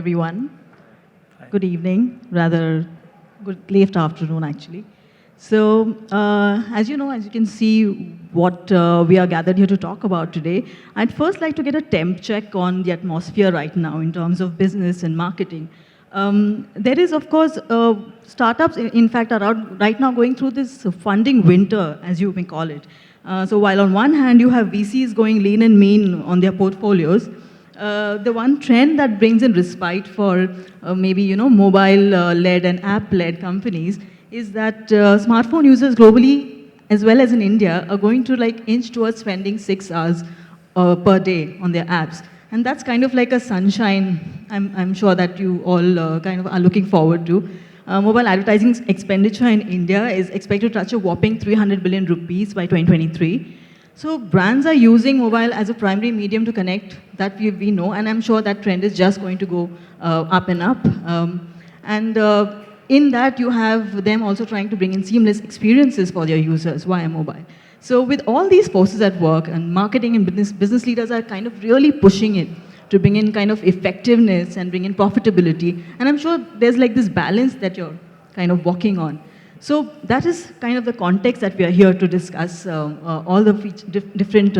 everyone. Hi. Good evening, rather good late afternoon actually. So, as you can see, what we are gathered here to talk about today, I'd first like to get a temp check on the atmosphere right now in terms of business and marketing. There is, of course, startups, in fact, are out right now going through this funding winter, as you may call it. So while on one hand you have VCs going lean and mean on their portfolios, the one trend that brings in respite for maybe mobile-led and app-led companies is that smartphone users globally as well as in India are going to like inch towards spending 6 hours per day on their apps, and that's kind of like a sunshine. I'm sure that you all kind of are looking forward to. Mobile advertising expenditure in India is expected to touch a whopping 300 billion rupees by 2023. So brands are using mobile as a primary medium to connect, that we know, and I'm sure that trend is just going to go up and up. And in that, you have them also trying to bring in seamless experiences for their users via mobile. So with all these forces at work, and marketing and business leaders are kind of really pushing it to bring in kind of effectiveness and bring in profitability. And I'm sure there's like this balance that you're kind of walking on. So that is kind of the context that we are here to discuss, all the different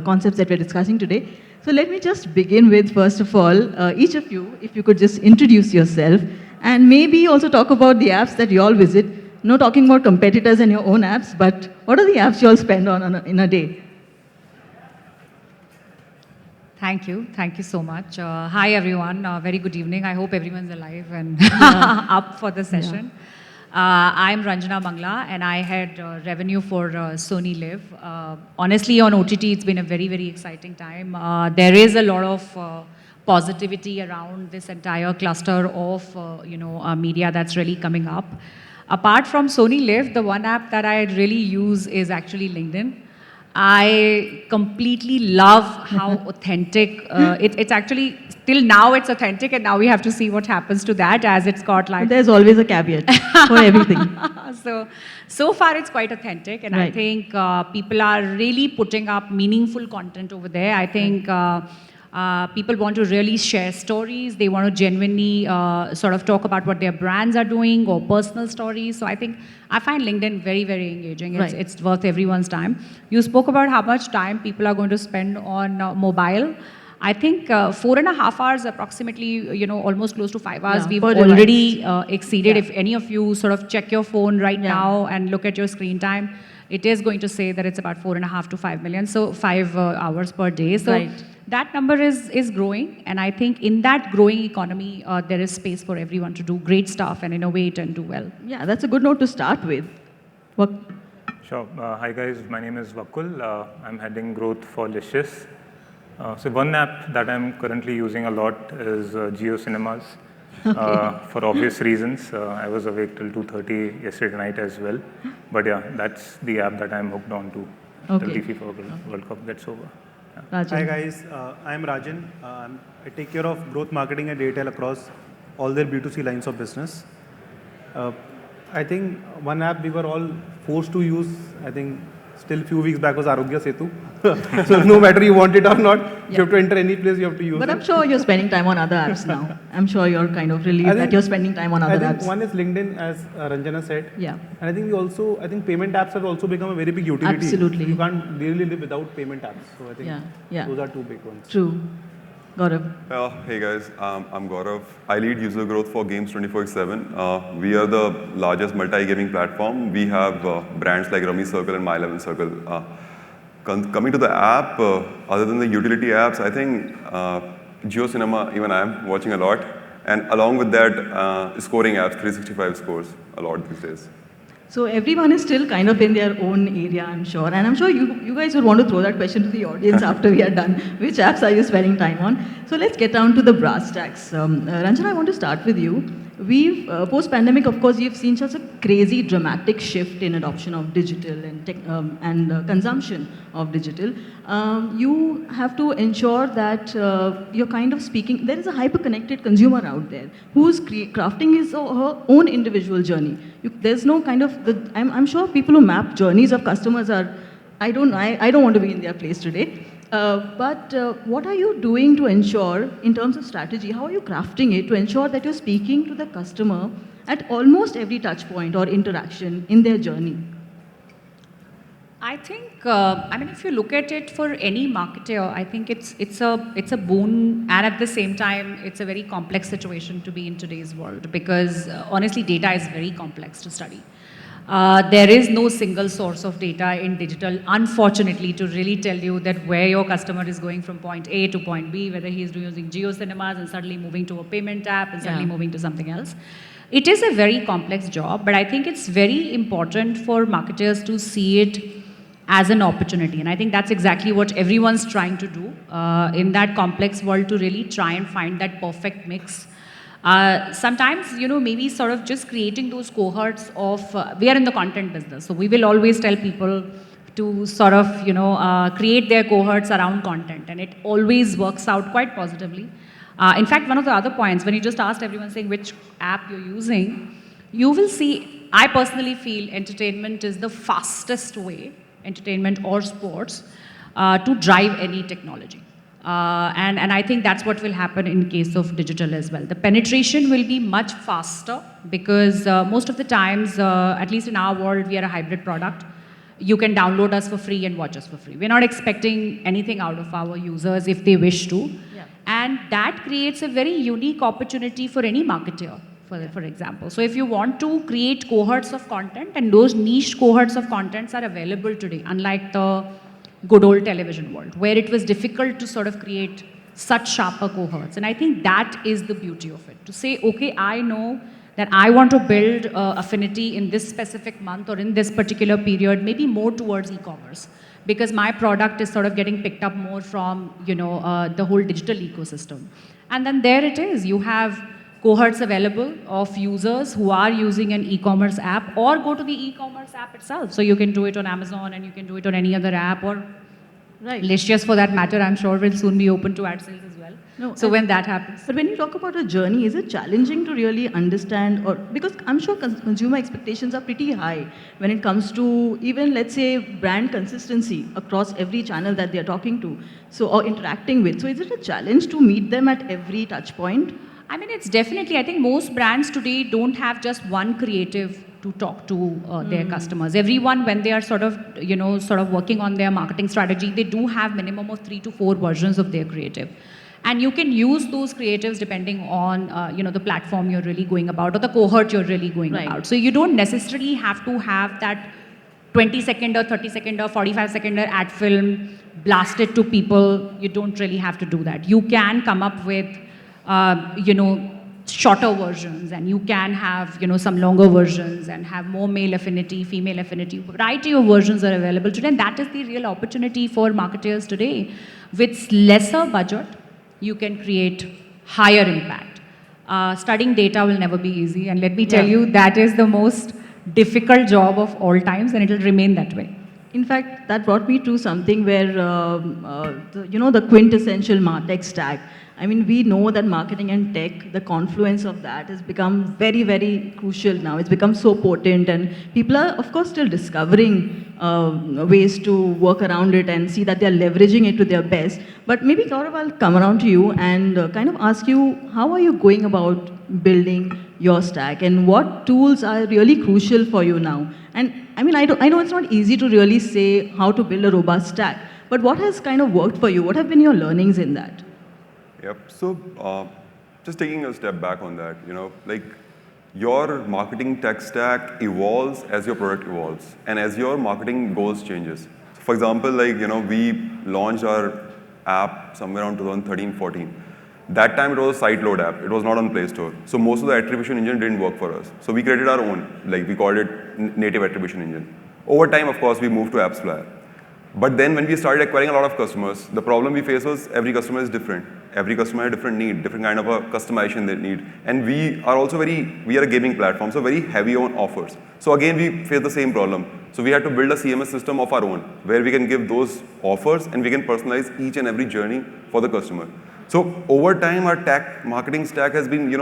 concepts that we're discussing today. So let me just begin with, first of all, each of you, if you could just introduce yourself and maybe also talk about the apps that you all visit. No talking about competitors and your own apps, but what are the apps you all spend on in a day? Thank you. Thank you so much. Hi, everyone. Very good evening. I hope everyone's alive and up for the session. I'm Ranjana Bangla, and I had revenue for Sony Live. Honestly, on OTT, it's been a very, very exciting time. There is a lot of positivity around this entire cluster of media that's really coming up. Apart from Sony Live, the one app that I really use is actually LinkedIn. I completely love how authentic it's actually, till now it's authentic, and now we have to see what happens to that, as it's got like... There's always a caveat for everything. So far it's quite authentic, and Right. I think people are really putting up meaningful content over there. I think people want to really share stories. They want to genuinely sort of talk about what their brands are doing or personal stories. So I find LinkedIn very, very engaging. It's worth everyone's time. You spoke about how much time people are going to spend on mobile. I think 4.5 hours approximately, almost close to 5 hours, we've per already device. exceeded. If any of you sort of check your phone right now and look at your screen time, it is going to say that it's about 4.5 to 5 million, so 5 hours per day. So that number is growing, and I think in that growing economy, there is space for everyone to do great stuff and innovate and do well. Yeah, that's a good note to start with. Sure. Hi guys, my name is Vakul. I'm heading growth for Licious. So one app that I'm currently using a lot is Jio Cinemas. For obvious reasons. I was awake till 2:30 yesterday night as well. But yeah, that's the app that I'm hooked on to till the FIFA World Cup gets over. Hi guys, I'm Rajan. I take care of growth marketing and retail across all their B2C lines of business. I think one app we were all forced to use, I think still few weeks back, was Arogya Setu. So no matter you want it or not, you have to enter any place, you have to use it. But I'm sure you're spending time on other apps now. I'm sure you're kind of relieved that you're spending time on other apps. I think one is LinkedIn, as Ranjana said. Yeah. And I think payment apps have also become a very big utility. Absolutely. You can't really live without payment apps. So I think those are two big ones. True. Gaurav. Hey guys, I'm Gaurav. I lead user growth for Games 24/7. We are the largest multi-gaming platform. We have brands like Rummy Circle and My 11 Circle. Coming to the app, other than the utility apps, I think Jio Cinema, even I'm watching a lot. And along with that, scoring apps, 365 scores a lot these days. So everyone is still kind of in their own area, I'm sure. And I'm sure you guys would want to throw that question to the audience after we are done. Which apps are you spending time on? So let's get down to the brass tacks. Ranjana, I want to start with you. We've, post-pandemic, of course, you've seen such a crazy, dramatic shift in adoption of digital and consumption of digital. You have to ensure that you're kind of speaking, there is a hyper-connected consumer out there who's crafting his or her own individual journey. There's no kind of, I'm sure people who map journeys of customers are, I don't want to be in their place today. But what are you doing to ensure, in terms of strategy, how are you crafting it to ensure that you're speaking to the customer at almost every touch point or interaction in their journey? I think, I mean, if you look at it for any marketer, I think it's a boon, and at the same time, it's a very complex situation to be in today's world because honestly, data is very complex to study. There is no single source of data in digital, unfortunately, to really tell you that where your customer is going from point A to point B, whether he is using Geo Cinemas and suddenly moving to a payment app and suddenly Yeah. moving to something else. It is a very complex job, but I think it's very important for marketers to see it as an opportunity. And I think that's exactly what everyone's trying to do in that complex world, to really try and find that perfect mix. Sometimes, maybe sort of just creating those cohorts of, we are in the content business, so we will always tell people to sort of, create their cohorts around content, and it always works out quite positively. In fact, one of the other points, when you just asked everyone saying which app you're using, you will see, I personally feel entertainment is the fastest way, entertainment or sports, to drive any technology. And I think that's what will happen in case of digital as well. The penetration will be much faster because most of the times, at least in our world, we are a hybrid product. You can download us for free and watch us for free. We're not expecting anything out of our users if they wish to. Yeah. And that creates a very unique opportunity for any marketer, for example. So if you want to create cohorts of content, and those niche cohorts of contents are available today, unlike the good old television world, where it was difficult to sort of create such sharper cohorts. And I think that is the beauty of it. To say, okay, I know that I want to build affinity in this specific month or in this particular period, maybe more towards e-commerce, because my product is sort of getting picked up more from, the whole digital ecosystem. And then there it is. You have cohorts available of users who are using an e-commerce app, or go to the e-commerce app itself. So you can do it on Amazon, and you can do it on any other app, or Right. Licious for that matter, I'm sure will soon be open to ad sales as well. No, So when that happens. But when you talk about a journey, is it challenging to really understand, or because I'm sure consumer expectations are pretty high when it comes to even, let's say, brand consistency across every channel that they're talking to, so, or interacting with. So is it a challenge to meet them at every touch point? I mean, it's definitely, I think most brands today don't have just one creative to talk to their customers. Everyone, when they are sort of working on their marketing strategy, they do have minimum of 3 to 4 versions of their creative. And you can use those creatives depending on, the platform you're really going about, or the cohort you're really going Right. about. So you don't necessarily have to have that 20-second or 30-second or 45-second ad film blasted to people. You don't really have to do that. You can come up with, shorter versions, and you can have, some longer versions, and have more male affinity, female affinity. Variety of versions are available today, and that is the real opportunity for marketers today. With lesser budget, you can create higher impact. Studying data will never be easy, and let me tell you, that is the most difficult job of all times, and it will remain that way. In fact, that brought me to something where, the quintessential MarTech stack. I mean, we know that marketing and tech, the confluence of that has become very, very crucial now. It's become so potent, and people are, of course, still discovering ways to work around it and see that they're leveraging it to their best. But maybe, Gaurav, I'll come around to you and kind of ask you, how are you going about building your stack, and what tools are really crucial for you now? And I mean, I know it's not easy to really say how to build a robust stack, but what has kind of worked for you? What have been your learnings in that? Yep. So just taking a step back on that, like your marketing tech stack evolves as your product evolves and as your marketing goals changes. For example, we launched our app somewhere around 2013-14. That time it was a site load app. It was not on Play Store. So most of the attribution engine didn't work for us. So we created our own, we called it native attribution engine. Over time, of course, we moved to AppsFlyer. But then when we started acquiring a lot of customers, the problem we faced was every customer is different. Every customer has a different need, different kind of a customization they need. And we are also we are a gaming platform, so very heavy on offers. So again, we face the same problem. So we had to build a CMS system of our own, where we can give those offers and we can personalize each and every journey for the customer. So over time, our marketing stack has been,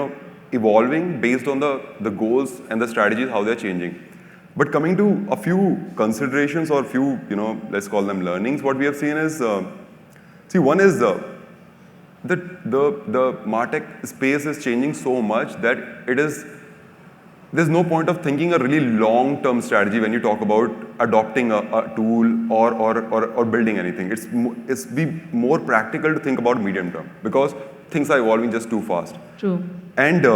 evolving based on the goals and the strategies, how they're changing. But coming to a few considerations or few, let's call them learnings, what we have seen is See, one is the MarTech space is changing so much that there's no point of thinking a really long-term strategy when you talk about adopting a tool or building anything. It's be more practical to think about medium term because things are evolving just too fast. True. And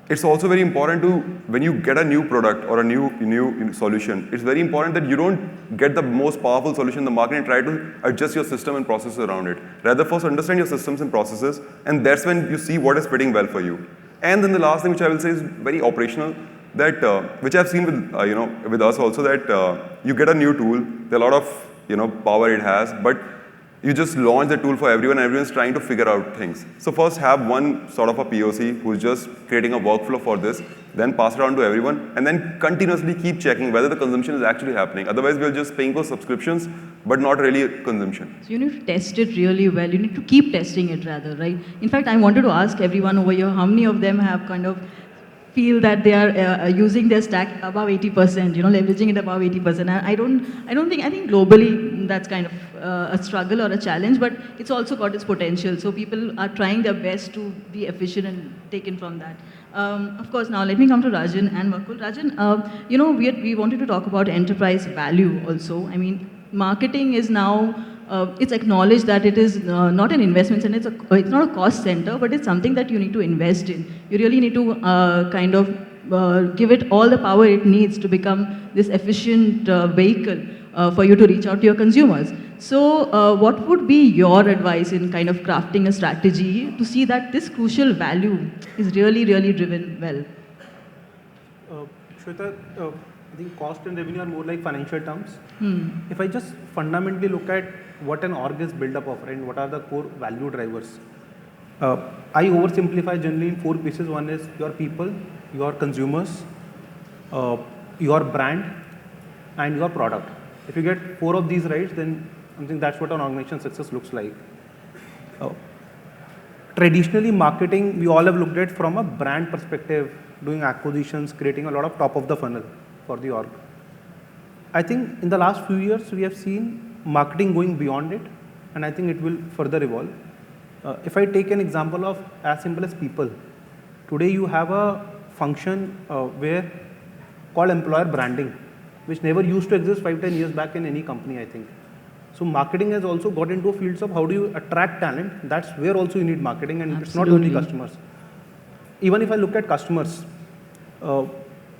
it's also very important to, when you get a new product or a new solution, it's very important that you don't get the most powerful solution in the market and try to adjust your system and processes around it. Rather, first understand your systems and processes, and that's when you see what is fitting well for you. And then the last thing which I will say is very operational, that which I've seen with us also, that you get a new tool, there are a lot of power it has, but you just launch the tool for everyone, and everyone's trying to figure out things. So first have one sort of a POC who's just creating a workflow for this, then pass it on to everyone, and then continuously keep checking whether the consumption is actually happening. Otherwise, we're just paying for subscriptions, but not really consumption. So you need to test it really well. You need to keep testing it rather, right? In fact, I wanted to ask everyone over here, how many of them have kind of feel that they are using their stack above 80%, leveraging it above 80%. I think globally that's kind of a struggle or a challenge, but it's also got its potential. So people are trying their best to be efficient and taken from that. Of course, now let me come to Rajan and Vakul. Rajan, we wanted to talk about enterprise value also. I mean, marketing is now it's acknowledged that it is not an investment center, it's not a cost center, but it's something that you need to invest in. You really need to give it all the power it needs to become this efficient vehicle for you to reach out to your consumers. So what would be your advice in kind of crafting a strategy to see that this crucial value is really, really driven well? Shweta, I think cost and revenue are more like financial terms. If I just fundamentally look at what an org is built up of, right, and what are the core value drivers, I oversimplify generally in 4 pieces. One is your people, your consumers, your brand, and your product. If you get 4 of these right, then I think that's what an organization success looks like. Traditionally, marketing, we all have looked at from a brand perspective, doing acquisitions, creating a lot of top of the funnel for the org. I think in the last few years, we have seen marketing going beyond it, and I think it will further evolve. If I take an example of as simple as people, today you have a function where called employer branding, which never used to exist 5-10 years back in any company, I think. So marketing has also got into fields of how do you attract talent. That's where also you need marketing, and It's not only customers. Even if I look at customers,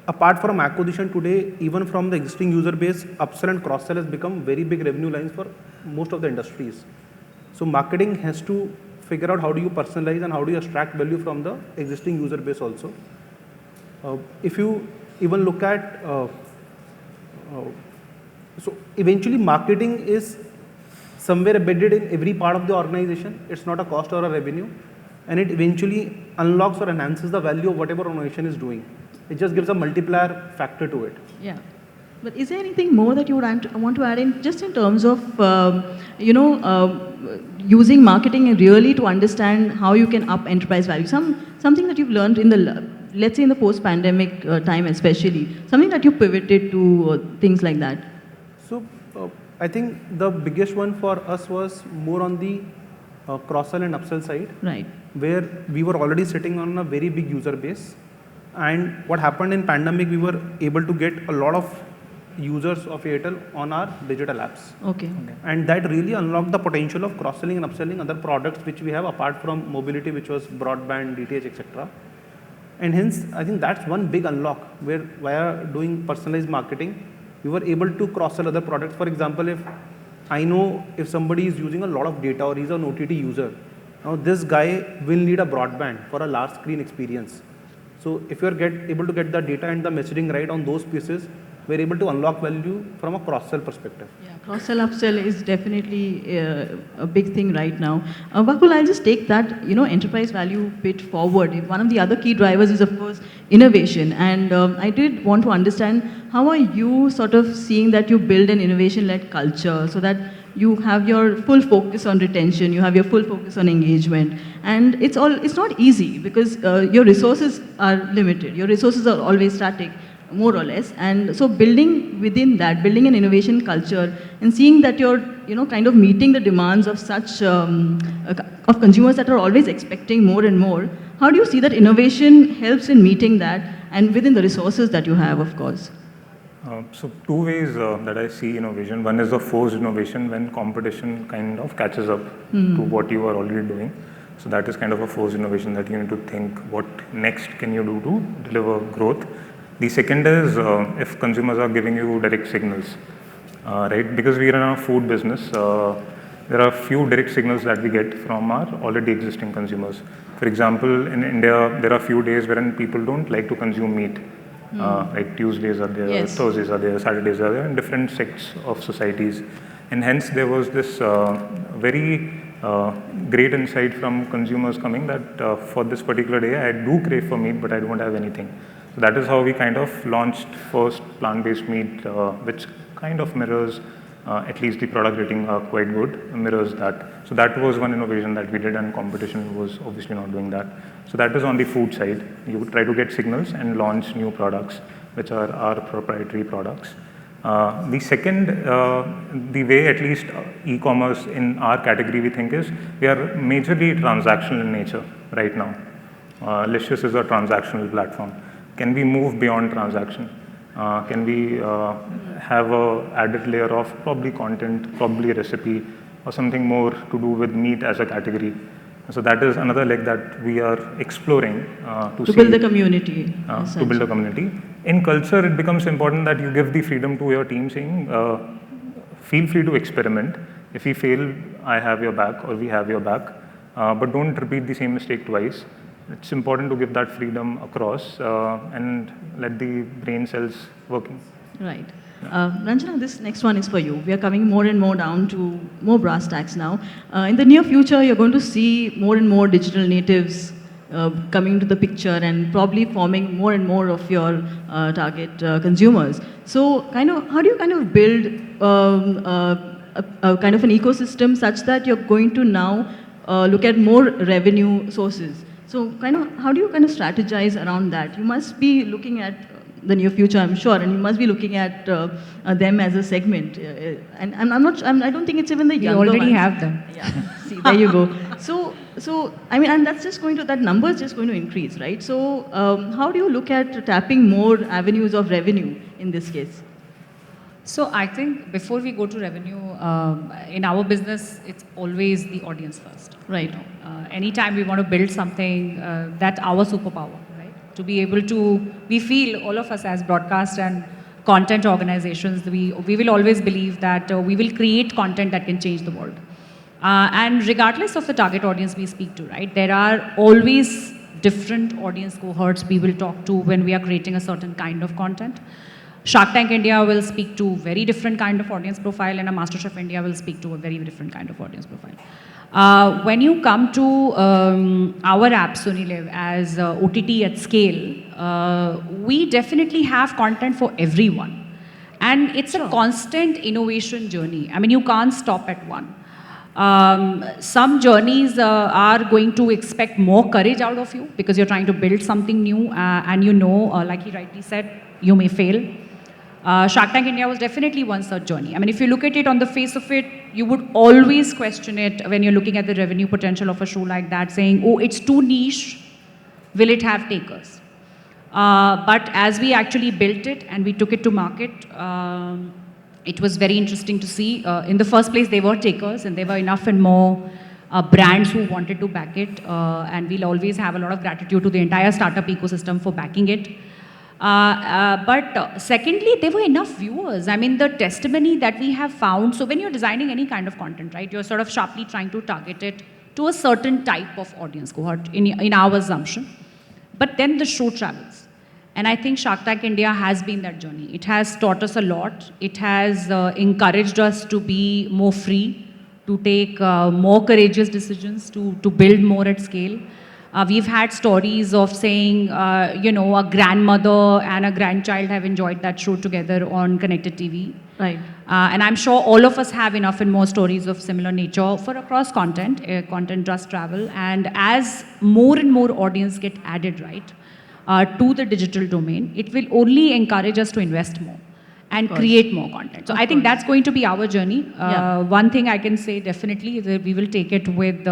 apart from acquisition today, even from the existing user base, upsell and cross-sell has become very big revenue lines for most of the industries. So marketing has to figure out how do you personalize and how do you extract value from the existing user base also. If you even look at, so eventually marketing is somewhere embedded in every part of the organization. It's not a cost or a revenue, and it eventually unlocks or enhances the value of whatever organization is doing. It just gives a multiplier factor to it. Yeah. But is there anything more that you would want to add in, just in terms of, using marketing really to understand how you can up enterprise value? Something that you've learned in let's say in the post-pandemic time especially, something that you pivoted to, things like that. So I think the biggest one for us was more on the cross-sell and upsell side. Right. Where we were already sitting on a very big user base. And what happened in pandemic, we were able to get a lot of users of Airtel on our digital apps. Okay. And that really unlocked the potential of cross-selling and upselling other products which we have apart from mobility, which was broadband, DTH, etc. And hence, I think that's one big unlock where via doing personalized marketing, we were able to cross-sell other products. For example, if I know if somebody is using a lot of data or he's an OTT user, now this guy will need a broadband for a large screen experience. So if you're able to get the data and the messaging right on those pieces, we're able to unlock value from a cross-sell perspective. Yeah, cross-sell, upsell is definitely a big thing right now. Vakul, I'll just take that, enterprise value bit forward. One of the other key drivers is, of course, innovation. And I did want to understand, how are you sort of seeing that you build an innovation-led culture so that you have your full focus on retention, you have your full focus on engagement. And it's not easy because your resources are limited. Your resources are always static. more or less. And so building within that, building an innovation culture and seeing that you're, kind of meeting the demands of such, of consumers that are always expecting more and more. How do you see that innovation helps in meeting that and within the resources that you have, of course? So two ways that I see innovation. One is the forced innovation when competition kind of catches up to what you are already doing. So that is kind of a forced innovation that you need to think what next can you do to deliver growth. The second is if consumers are giving you direct signals, right? Because we are in a food business, there are few direct signals that we get from our already existing consumers. For example, in India, there are few days wherein people don't like to consume meat. Like Tuesdays are there, Yes. Thursdays are there, Saturdays are there, in different sects of societies. And hence there was this very great insight from consumers coming that for this particular day, I do crave for meat, but I don't have anything. So that is how we kind of launched first plant-based meat, which kind of mirrors, at least the product rating are quite good, mirrors that. So that was one innovation that we did, and competition was obviously not doing that. So that is on the food side. You try to get signals and launch new products, which are our proprietary products. The second, the way at least e-commerce in our category we think is, we are majorly transactional in nature right now. Licious is a transactional platform. Can we move beyond transaction? Can we have a added layer of probably content, probably a recipe, or something more to do with meat as a category? So that is another leg that we are exploring To build the community. to build a community. In culture, it becomes important that you give the freedom to your team, saying, feel free to experiment. If we fail, I have your back, or we have your back, but don't repeat the same mistake twice. It's important to give that freedom across and let the brain cells working. Right. Ranjana, this next one is for you. We are coming more and more down to more brass tacks now. In the near future, you're going to see more and more digital natives coming into the picture and probably forming more and more of your target consumers. So, how do you kind of build a kind of an ecosystem such that you're going to now look at more revenue sources? So, how do you kind of strategize around that? You must be looking at the near future, I'm sure, and you must be looking at them as a segment. And I don't think it's even the We younger already ones. have them. Yeah, see, there you go. So I mean, and that's just going to, that number is just going to increase, right? So how do you look at tapping more avenues of revenue in this case? So I think before we go to revenue, in our business, it's always the audience first. Right. Anytime we want to build something, that's our superpower, right? To be able to, we feel, all of us as broadcast and content organizations, we will always believe that we will create content that can change the world. And regardless of the target audience we speak to, right, there are always different audience cohorts we will talk to when we are creating a certain kind of content. Shark Tank India will speak to very different kind of audience profile, and a MasterChef India will speak to a very different kind of audience profile. When you come to our app, Suniliv, as OTT at scale, we definitely have content for everyone. And it's a constant innovation journey. I mean, you can't stop at one. Some journeys are going to expect more courage out of you because you're trying to build something new and you know, like he rightly said, you may fail. Shark Tank India was definitely one such journey. I mean, if you look at it on the face of it, you would always question it when you're looking at the revenue potential of a show like that, saying, oh, it's too niche, will it have takers? But as we actually built it and we took it to market, it was very interesting to see. In the first place, they were takers and there were enough and more brands who wanted to back it. And we'll always have a lot of gratitude to the entire startup ecosystem for backing it. But secondly, there were enough viewers. I mean, the testimony that we have found, so when you're designing any kind of content, right, you're sort of sharply trying to target it to a certain type of audience cohort in our assumption. But then the show travels. And I think Shark Tank India has been that journey. It has taught us a lot. It has encouraged us to be more free, to take more courageous decisions, to build more at scale. We've had stories of saying, you know, a grandmother and a grandchild have enjoyed that show together on connected TV. Right. And I'm sure all of us have enough and more stories of similar nature for across content. Content does travel. And as more and more audience get added, right, to the digital domain, it will only encourage us to invest more and create more content. So I think that's going to be our journey. One thing I can say definitely is that we will take it with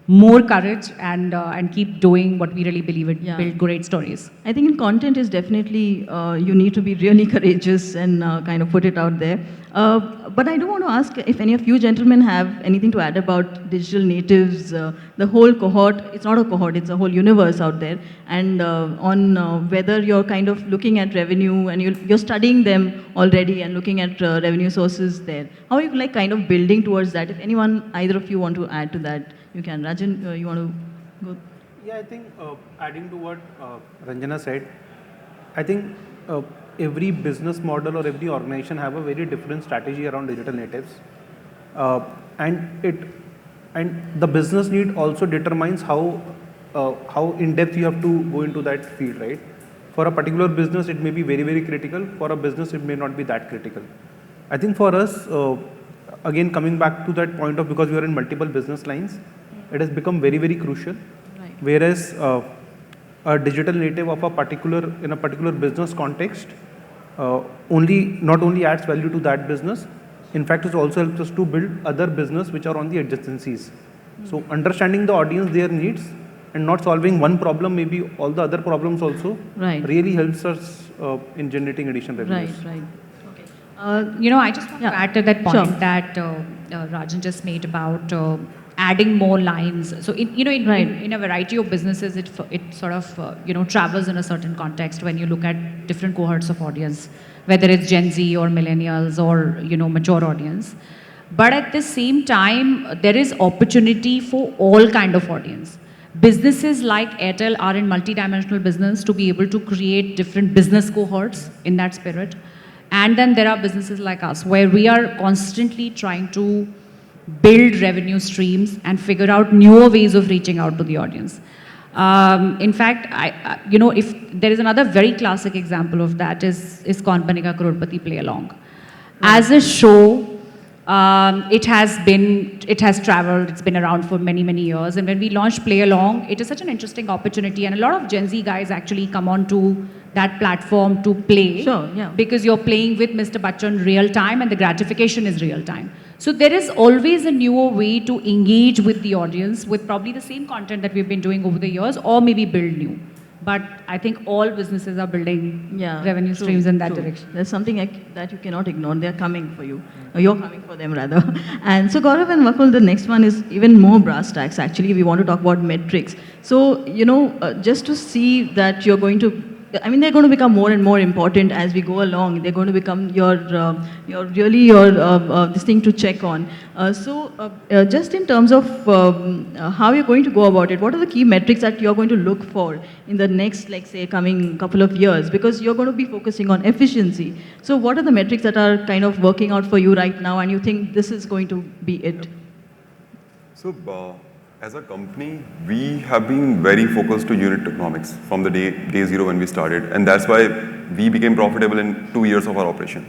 more courage and keep doing what we really believe in, build great stories. I think in content is definitely you need to be really courageous and kind of put it out there. But I do want to ask if any of you gentlemen have anything to add about digital natives, the whole cohort. It's not a cohort; it's a whole universe out there. And on whether you're kind of looking at revenue and you're studying them already and looking at revenue sources there. How are you like kind of building towards that? If anyone, either of you want to add to that, you can. Rajan, you want to go? Yeah, I think adding to what Ranjana said, I think every business model or every organization have a very different strategy around digital natives, and the business need also determines how in depth you have to go into that field, right? For a particular business, it may be very critical. For a business, it may not be that critical. I think for us, again coming back to that point of because we are in multiple business lines, it has become very crucial. Right. Whereas a digital native of a particular business context not only adds value to that business, in fact it also helps us to build other business which are on the adjacencies. So understanding the audience, their needs, and not solving one problem, maybe all the other problems also really helps us in generating additional revenues. Right. I just want to add to that point that Rajan just made about adding more lines. So, in a variety of businesses, it sort of, travels in a certain context when you look at different cohorts of audience, whether it's Gen Z or millennials or, mature audience. But at the same time, there is opportunity for all kind of audience. Businesses like Airtel are in multi-dimensional business to be able to create different business cohorts in that spirit. And then there are businesses like us where we are constantly trying to build revenue streams and figure out newer ways of reaching out to the audience. In fact, if there is another very classic example of that is Kaun Banega Crorepati Play Along. As a show, it has traveled, it's been around for many years. And when we launched Play Along, it is such an interesting opportunity. And a lot of Gen Z guys actually come on to that platform to play. Sure, yeah. Because you're playing with Mr. Bachchan real time and the gratification is real time. So there is always a newer way to engage with the audience with probably the same content that we've been doing over the years or maybe build new. But I think all businesses are building revenue streams in that direction. There's something that you cannot ignore. They're coming for you. Or you're coming for them, rather. And so, Gaurav and Vakul, the next one is even more brass tacks. Actually, we want to talk about metrics. So, just to see that you're going to, they're going to become more and more important as we go along. They're going to become your this thing to check on. Just in terms of how you're going to go about it, what are the key metrics that you're going to look for in the next, like say, coming couple of years? Because you're going to be focusing on efficiency. So what are the metrics that are kind of working out for you right now and you think this is going to be it? So, as a company, we have been very focused to unit economics from the day zero when we started, and that's why we became profitable in 2 years of our operation.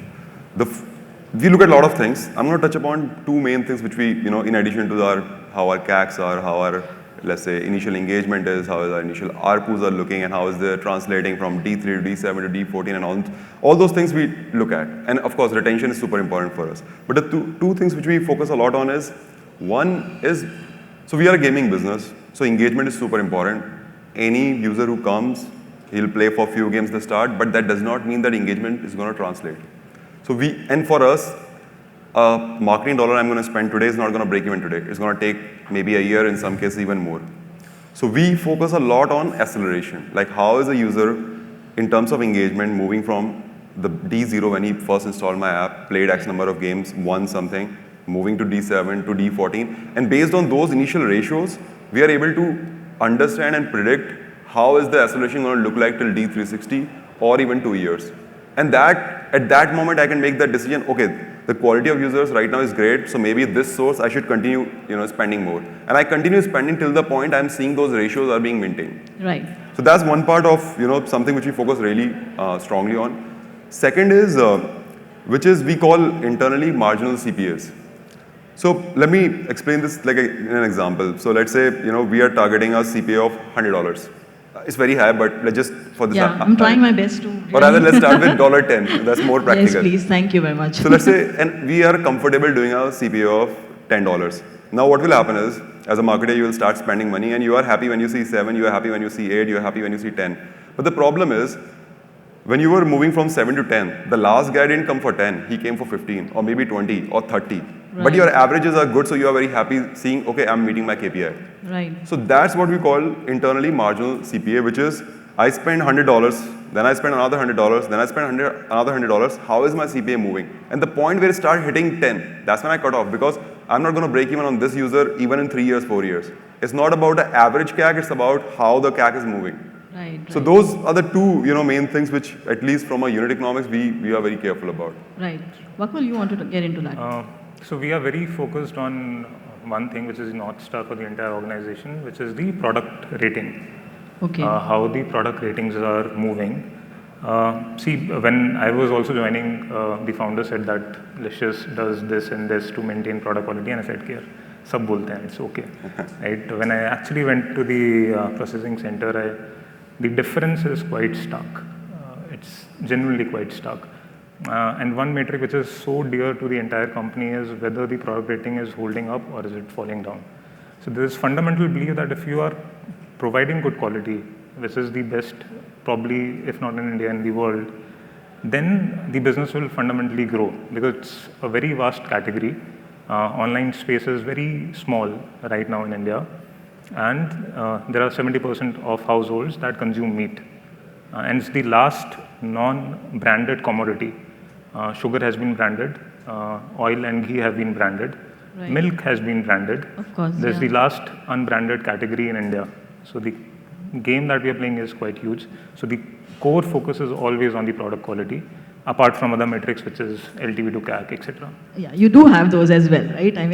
We look at a lot of things. I'm going to touch upon two main things which we, in addition to how our CACs are, how our, let's say, initial engagement is, how our initial ARPUs are looking, and how is they translating from D3 to D7 to D14, and all those things we look at. And of course, retention is super important for us. But the two things which we focus a lot on is, one is, so we are a gaming business, so engagement is super important. Any user who comes, he'll play for a few games at the start, but that does not mean that engagement is going to translate. So and for us, a marketing dollar I'm going to spend today is not going to break even today. It's going to take maybe a year, in some cases even more. So we focus a lot on acceleration, like how is a user, in terms of engagement, moving from the D0 when he first installed my app, played X number of games, won something, moving to D7 to D14, and based on those initial ratios, we are able to understand and predict how is the acceleration going to look like till D360 or even 2 years. And at that moment, I can make that decision, okay, the quality of users right now is great, so maybe this source I should continue spending more. And I continue spending till the point I'm seeing those ratios are being maintained. Right. So that's one part of something which we focus really strongly on. Second is, which is we call internally marginal CPAs. So let me explain this like in an example. So let's say we are targeting a CPA of $100. It's very high, but let's just for this. Yeah, I'm trying my best to. Or rather, let's start with $10. That's more practical. Yes, please. Thank you very much. So let's say, and we are comfortable doing a CPO of $10. Now what will happen is, as a marketer, you will start spending money and you are happy when you see 7, you are happy when you see 8, you are happy when you see 10. But the problem is, when you were moving from 7 to 10, the last guy didn't come for 10, he came for 15 or maybe 20 or 30. But Right. your averages are good, so you are very happy seeing, okay, I'm meeting my KPI. Right. So that's what we call internally marginal CPA, which is I spend $100, then I spend another $100, then I spend another $100. How is my CPA moving? And the point where it starts hitting 10, that's when I cut off because I'm not going to break even on this user even in 3 years, 4 years. It's not about the average CAC, it's about how the CAC is moving. Right. So those are the two main things which, at least from a unit economics, we are very careful about. Right. Vakul, you wanted to get into that? So we are very focused on one thing which is North Star for the entire organization, which is the product rating. Okay. How the product ratings are moving. See, when I was also joining, the founder said that Licious does this and this to maintain product quality, and I said, "Care, sab bolte hain, it's okay." Right? When I actually went to the processing center, the difference is quite stark. It's genuinely quite stark. And one metric which is so dear to the entire company is whether the product rating is holding up or is it falling down. So there is fundamental belief that if you are providing good quality, which is the best, probably if not in India, in the world, then the business will fundamentally grow because it's a very vast category. Online space is very small right now in India, and there are 70% of households that consume meat. And it's the last non-branded commodity. Sugar has been branded, oil and ghee have been branded, Right. milk has been branded. Of course, There's yeah. the last unbranded category in India. So the game that we are playing is quite huge. So the core focus is always on the product quality, apart from other metrics, which is LTV to CAC, etc. Yeah, you do have those as well, right? I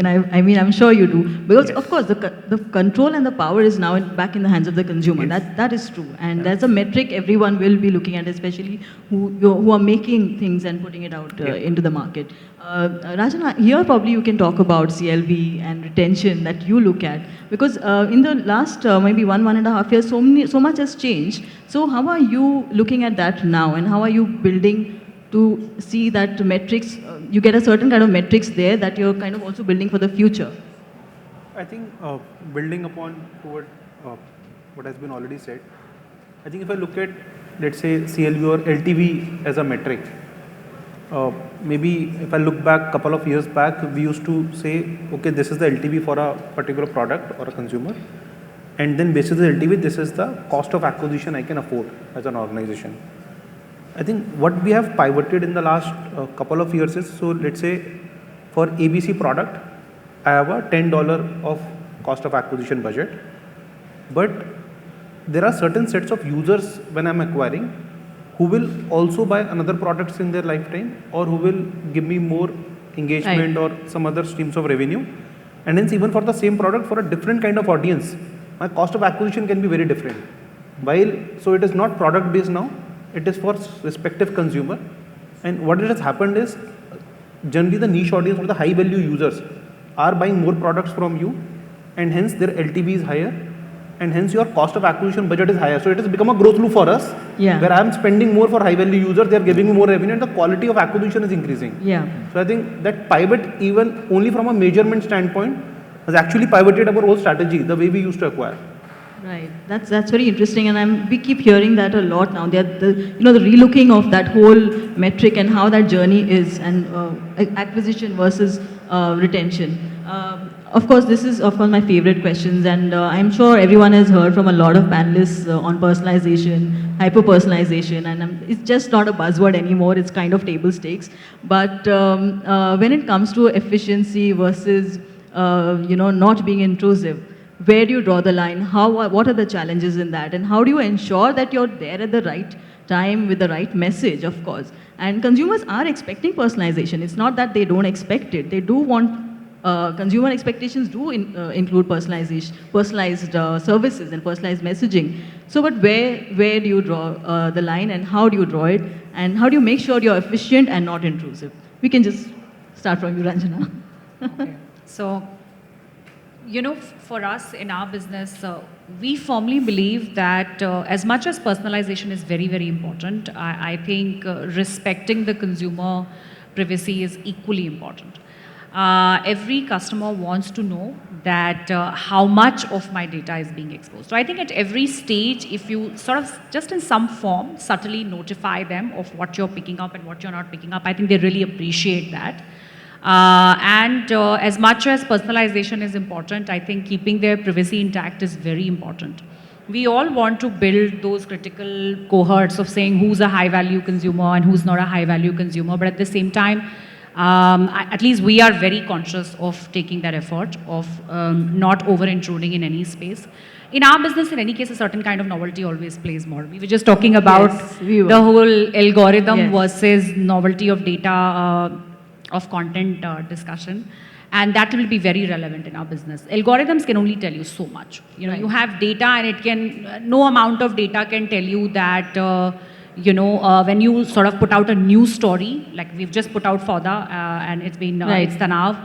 mean, I'm sure you do. Because, Yes. of course, the control and the power is now back in the hands of the consumer. Yes. That is true. And that's a metric everyone will be looking at, especially who are making things and putting it out into the market. Rajan, here probably you can talk about CLV and retention that you look at. Because in the last maybe 1.5 years, so much has changed. So how are you looking at that now? And how are you building to see that metrics, you get a certain kind of metrics there that you're kind of also building for the future? I think building upon to what has been already said, I think if I look at, let's say, CLV or LTV as a metric, maybe if I look back a couple of years back, we used to say, okay, this is the LTV for a particular product or a consumer, and then based on the LTV, this is the cost of acquisition I can afford as an organization. I think what we have pivoted in the last couple of years is, so let's say for ABC product, I have a $10 of cost of acquisition budget, but there are certain sets of users when I'm acquiring who will also buy another products in their lifetime, or who will give me more engagement or some other streams of revenue. And hence even for the same product, for a different kind of audience, my cost of acquisition can be very different. So it is not product based now, it is for respective consumer. And what has happened is, generally the niche audience or the high value users are buying more products from you, and hence their LTV is higher, and hence your cost of acquisition budget is higher. So it has become a growth loop for us, where I am spending more for high value users, they are giving me more revenue, and the quality of acquisition is increasing. Yeah. So I think that pivot, even only from a measurement standpoint, has actually pivoted our whole strategy, the way we used to acquire. Right. That's very interesting, and we keep hearing that a lot now. The relooking of that whole metric and how that journey is, and acquisition versus retention. Of course, this is of course my favorite questions, and I'm sure everyone has heard from a lot of panelists on personalization, hyper-personalization, and it's just not a buzzword anymore. It's kind of table stakes. But when it comes to efficiency versus not being intrusive, where do you draw the line? What are the challenges in that? And how do you ensure that you're there at the right time with the right message, of course? And consumers are expecting personalization. It's not that they don't expect it. They do want, consumer expectations do include personalized services and personalized messaging. So, but where do you draw the line, and how do you draw it? And how do you make sure you're efficient and not intrusive? We can just start from you, Ranjana. Okay. So for us in our business, we firmly believe that as much as personalization is very, very important, I think respecting the consumer privacy is equally important. Every customer wants to know that how much of my data is being exposed. So I think at every stage, if you sort of just in some form subtly notify them of what you're picking up and what you're not picking up, I think they really appreciate that. And as much as personalization is important, I think keeping their privacy intact is very important. We all want to build those critical cohorts of saying who's a high value consumer and who's not a high value consumer, but at the same time, at least we are very conscious of taking that effort of not over intruding in any space. In our business, in any case, a certain kind of novelty always plays more. We were just talking about Yes, we were. the whole algorithm Yes. versus novelty of data of content discussion, and that will be very relevant in our business. Algorithms can only tell you so much. Right. You have data, and it can no amount of data can tell you that when you sort of put out a new story, like we've just put out Fauda, and it's been Right. it's Tanav.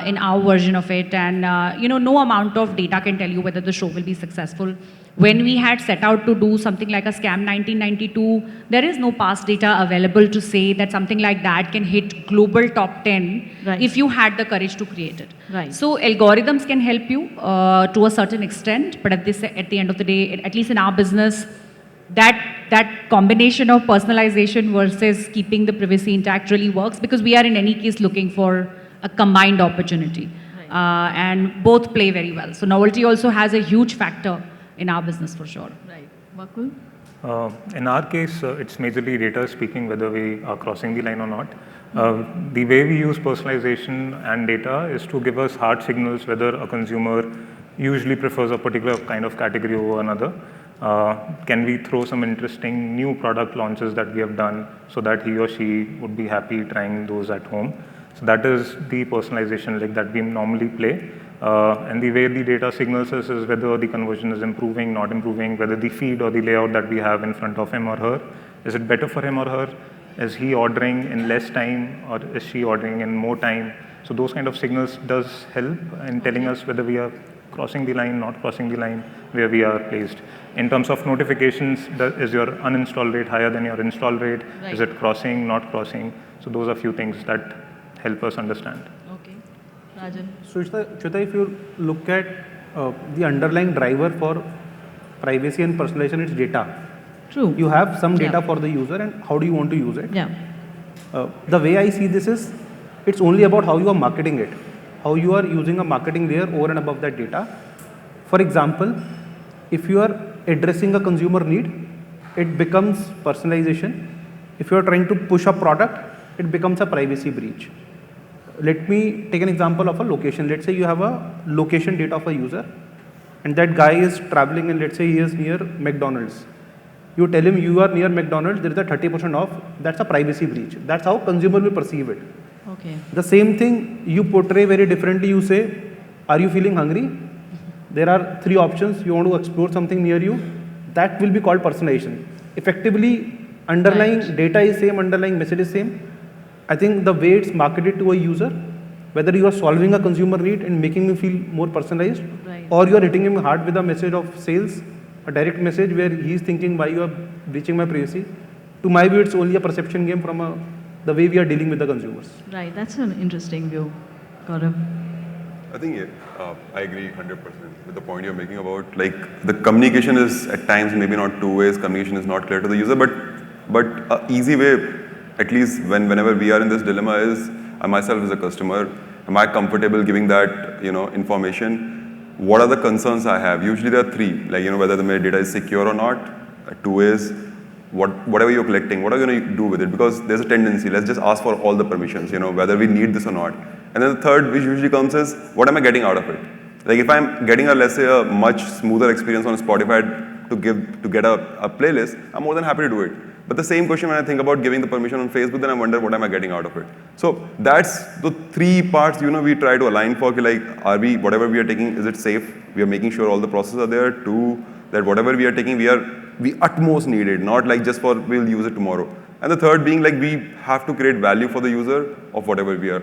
In our version of it, and no amount of data can tell you whether the show will be successful. When we had set out to do something like a Scam 1992, there is no past data available to say that something like that can hit global top 10 Right. if you had the courage to create it. Right. So algorithms can help you to a certain extent, but at the end of the day, at least in our business, that combination of personalization versus keeping the privacy intact really works, because we are in any case looking for a combined opportunity. And both play very well. So novelty also has a huge factor in our business for sure. Right. Vakul? In our case, it's majorly data speaking whether we are crossing the line or not. The way we use personalization and data is to give us hard signals whether a consumer usually prefers a particular kind of category over another. Can we throw some interesting new product launches that we have done so that he or she would be happy trying those at home? So that is the personalization like that we normally play. And the way the data signals us is whether the conversion is improving, not improving, whether the feed or the layout that we have in front of him or her, is it better for him or her? Is he ordering in less time or is she ordering in more time? So those kind of signals does help in telling us whether we are crossing the line, not crossing the line, where we are placed. In terms of notifications, is your uninstall rate higher than your install rate? Right. Is it crossing, not crossing? So those are few things that help us understand. Okay. Rajan? So Shweta, if you look at the underlying driver for privacy and personalization, it's data. True. You have some data Yeah. for the user, and how do you want to use it? Yeah. The way I see this is, it's only about how you are marketing it, how you are using a marketing layer over and above that data. For example, if you are addressing a consumer need, it becomes personalization. If you are trying to push a product, it becomes a privacy breach. Let me take an example of a location. Let's say you have a location data of a user, and that guy is traveling, and let's say he is near McDonald's. You tell him you are near McDonald's, there is a 30% off. That's a privacy breach. That's how consumer will perceive it. Okay. The same thing you portray very differently. You say, are you feeling hungry? There are 3 options. You want to explore something near you. That will be called personalization. Effectively, underlying Right. data is same, underlying message is same. I think the way it's marketed to a user, whether you are solving a consumer need and making him feel more personalized, Right. or you are hitting him hard with a message of sales, a direct message where he's thinking why you are breaching my privacy. To my view, it's only a perception game from the way we are dealing with the consumers. Right. That's an interesting view. Gaurav? I think I agree 100% with the point you're making about like the communication is at times maybe not two ways. Communication is not clear to the user, but a easy way, at least whenever we are in this dilemma, is I myself as a customer, am I comfortable giving that information? What are the concerns I have? Usually there are 3, like whether the data is secure or not. 2 is whatever you're collecting, what are you going to do with it? Because there's a tendency, let's just ask for all the permissions, whether we need this or not. And then the third, which usually comes, is what am I getting out of it? Like if I'm getting let's say a much smoother experience on Spotify to get a playlist, I'm more than happy to do it. But the same question when I think about giving the permission on Facebook, then I wonder what am I getting out of it? So that's the 3 parts, we try to align for, like, are we, whatever we are taking, is it safe? We are making sure all the processes are there. 2, that whatever we are taking, we utmost need it, not like just for we'll use it tomorrow. And the third being like we have to create value for the user of whatever we are,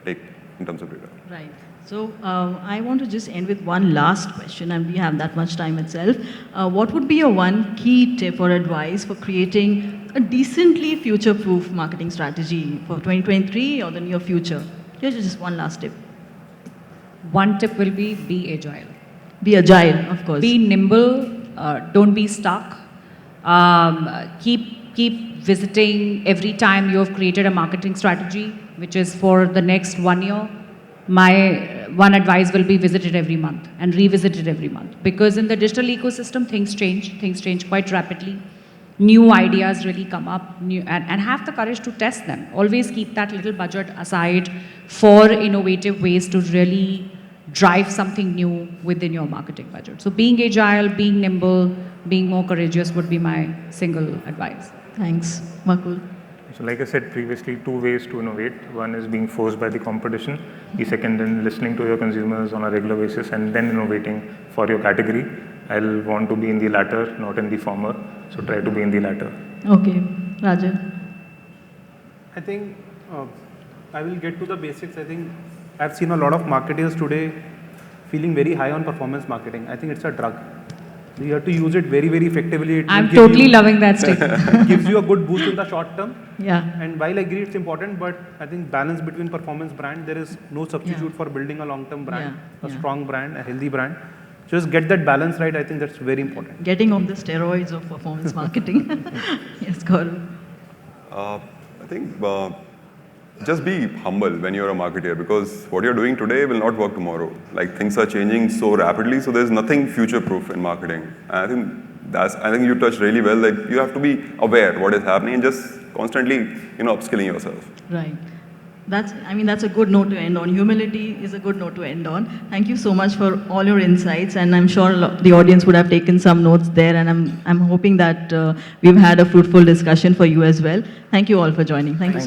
take in terms of data. Right. So I want to just end with one last question, and we have that much time itself. What would be your one key tip or advice for creating a decently future-proof marketing strategy for 2023 or the near future? Here's just one last tip. One tip will be agile. Be agile, of course. Be nimble, don't be stuck. Keep visiting every time you have created a marketing strategy, which is for the next 1 year. My one advice will be visit it every month and revisit it every month. Because in the digital ecosystem, things change quite rapidly. New ideas really come up, and have the courage to test them. Always keep that little budget aside for innovative ways to really drive something new within your marketing budget. So being agile, being nimble, being more courageous would be my single advice. Thanks, Makul. So like I said previously, two ways to innovate. One is being forced by the competition. The second is listening to your consumers on a regular basis and then innovating for your category. I'll want to be in the latter, not in the former. So try to be in the latter. Okay, Rajan. I think I will get to the basics. I think I've seen a lot of marketers today feeling very high on performance marketing. I think it's a drug. You have to use it very, very effectively. It I'm will give totally you- loving that statement. It gives you a good boost in the short term. Yeah. And while I agree it's important, but I think balance between performance brand, there is no substitute Yeah. for building a long-term brand, Yeah, a yeah. strong brand, a healthy brand. Just get that balance right. I think that's very important. Getting on the steroids of performance marketing. Yes, Gaurav. I think just be humble when you're a marketer because what you're doing today will not work tomorrow. Like things are changing so rapidly, so there's nothing future-proof in marketing. And I think you touched really well. Like you have to be aware what is happening and just constantly, upskilling yourself. Right. That's a good note to end on. Humility is a good note to end on. Thank you so much for all your insights, and I'm sure the audience would have taken some notes there, and I'm hoping that we've had a fruitful discussion for you as well. Thank you all for joining. Thank you.